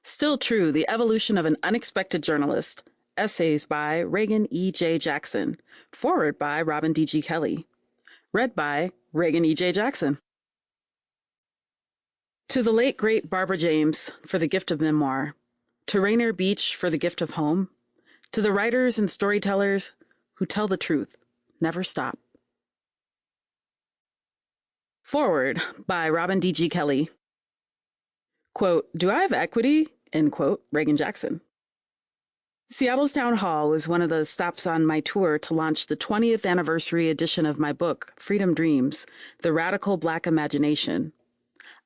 Still True, The Evolution of an Unexpected Journalist. Essays by Reagan E.J. Jackson. Foreword by Robin D.G. Kelley. Read by Reagan E.J. Jackson. To the late, great Barbara James for the gift of memoir. To Rainier Beach for the gift of home. To the writers and storytellers who tell the truth, never stop. Foreword by Robin D.G. Kelley. Quote, "Do I have equity?" End quote, Reagan Jackson. Seattle's Town Hall was one of the stops on my tour to launch the 20th anniversary edition of my book, Freedom Dreams, The Radical Black Imagination.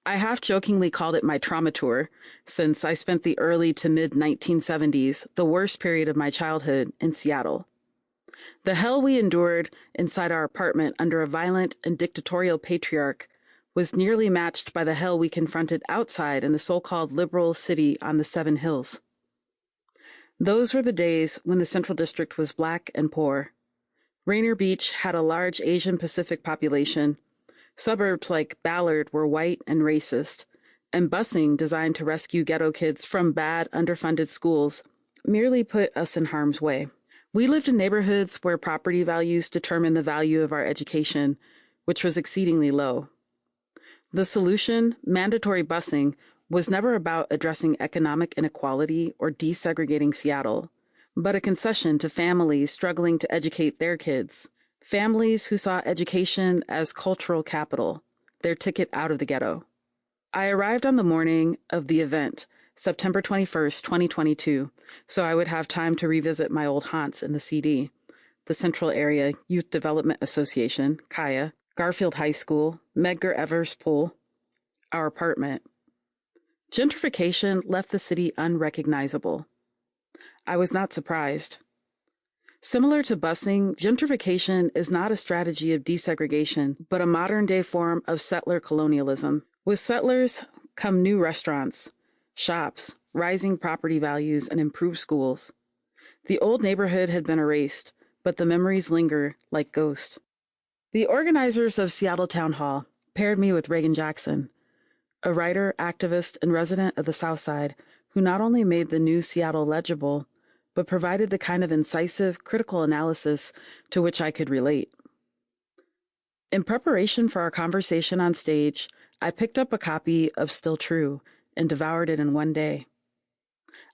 I half-jokingly called it my trauma tour, since I spent the early to mid-1970s, the worst period of my childhood, in Seattle. The hell we endured inside our apartment under a violent and dictatorial patriarch was nearly matched by the hell we confronted outside in the so-called liberal city on the Seven Hills. Those were the days when the Central District was black and poor. Rainier Beach had a large Asian Pacific population. Suburbs like Ballard were white and racist, and busing designed to rescue ghetto kids from bad, underfunded schools merely put us in harm's way. We lived in neighborhoods where property values determined the value of our education, which was exceedingly low. The solution, mandatory busing, was never about addressing economic inequality or desegregating Seattle, but a concession to families struggling to educate their kids, families who saw education as cultural capital, their ticket out of the ghetto. I arrived on the morning of the event, September 21st, 2022, so I would have time to revisit my old haunts in the CD, the Central Area Youth Development Association, Kaya, Garfield High School, Medgar Evers Pool, our apartment. Gentrification left the city unrecognizable. I was not surprised. Similar to busing, gentrification is not a strategy of desegregation, but a modern-day form of settler colonialism. With settlers come new restaurants, shops, rising property values, and improved schools. The old neighborhood had been erased, but the memories linger like ghosts. The organizers of Seattle Town Hall paired me with Reagan Jackson, a writer, activist, and resident of the South Side who not only made the new Seattle legible, but provided the kind of incisive, critical analysis to which I could relate. In preparation for our conversation on stage, I picked up a copy of Still True and devoured it in one day.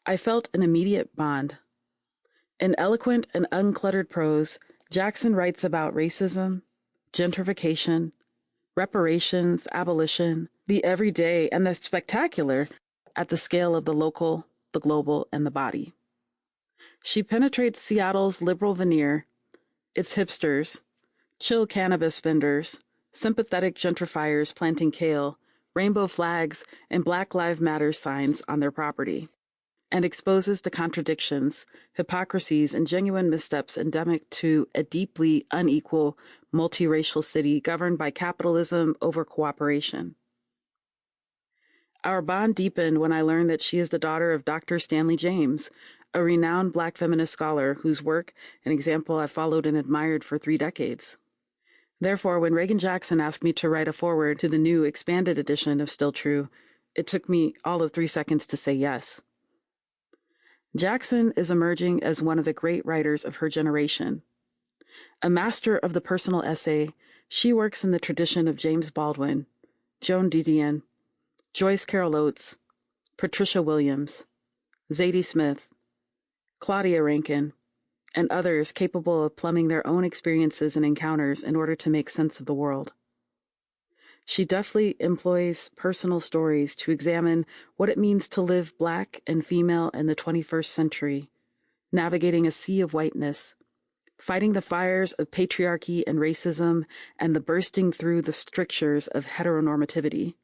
I felt an immediate bond. In eloquent and uncluttered prose, Jackson writes about racism, gentrification, reparations, abolition, the everyday and the spectacular at the scale of the local, the global, and the body. She penetrates Seattle's liberal veneer, its hipsters, chill cannabis vendors, sympathetic gentrifiers planting kale, rainbow flags, and Black Lives Matter signs on their property, and exposes the contradictions, hypocrisies, and genuine missteps endemic to a deeply unequal, multiracial city governed by capitalism over cooperation. Our bond deepened when I learned that she is the daughter of Dr. Stanley James, a renowned Black feminist scholar whose work and example I followed and admired for 3 decades. Therefore, when Reagan Jackson asked me to write a foreword to the new expanded edition of Still True, it took me all of 3 seconds to say yes. Jackson is emerging as one of the great writers of her generation. A master of the personal essay, she works in the tradition of James Baldwin, Joan Didion, Joyce Carol Oates, Patricia Williams, Zadie Smith, Claudia Rankine, and others capable of plumbing their own experiences and encounters in order to make sense of the world. She deftly employs personal stories to examine what it means to live Black and female in the 21st century, navigating a sea of whiteness, fighting the fires of patriarchy and racism, and the bursting through the strictures of heteronormativity.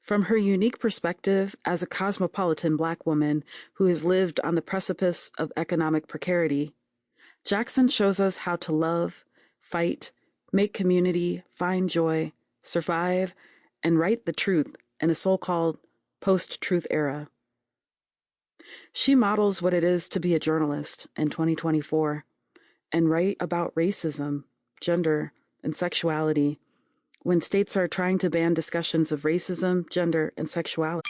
From her unique perspective as a cosmopolitan Black woman who has lived on the precipice of economic precarity, Jackson shows us how to love, fight, make community, find joy, survive, and write the truth in a so-called post-truth era. She models what it is to be a journalist in 2024 and write about racism, gender, and sexuality when states are trying to ban discussions of racism, gender, and sexuality.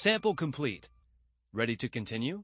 Sample complete. Ready to continue?